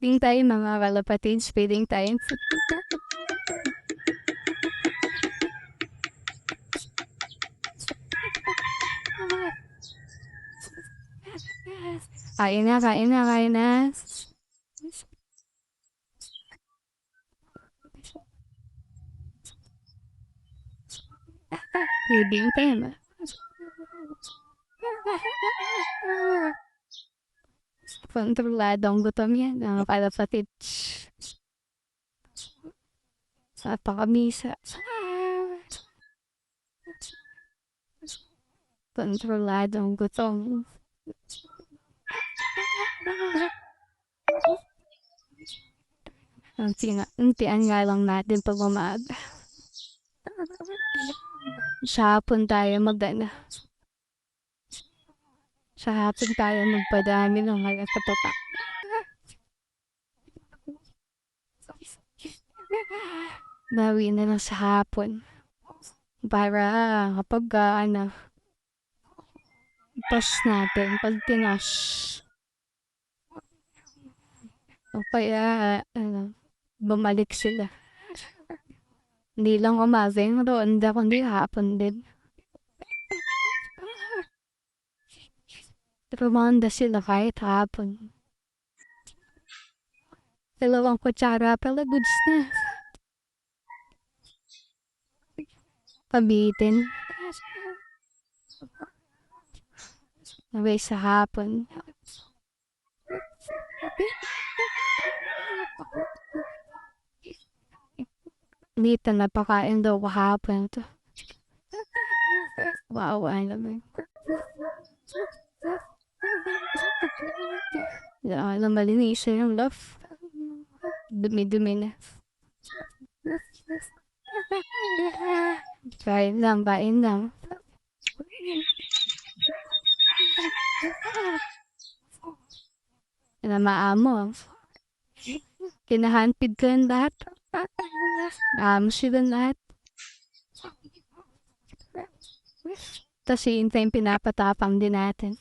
Feeding time mga kalapatids, feeding time. Kain na, kain na, kain na. Feeding time. Kontroladong gutom yan, mga kalapatids. Sa pakamisa. Kontroladong gutom. Untian nga lang natin pag umaga. Sa hapon tayo Sa hapon tayo magpadami ng mga kapapa. Bawi na lang sa hapon. Para kapag pas natin, pag tinas. O kaya, bumalik sila. Hindi lang umaga yung ronda, kundi hapon din. Rumanda sila kahit hapon. Dalawang kutsara pala goods na. Pabitin. Naway sa hapon. Dito napakain daw kahapon to. Wow, alam mo. Alam malinis yung love. Dumi-dumi na. Kain lang. Maamo. Kinahanpid ko yung lahat. Maamo sila lahat. Tapos yung pinapatapang din natin.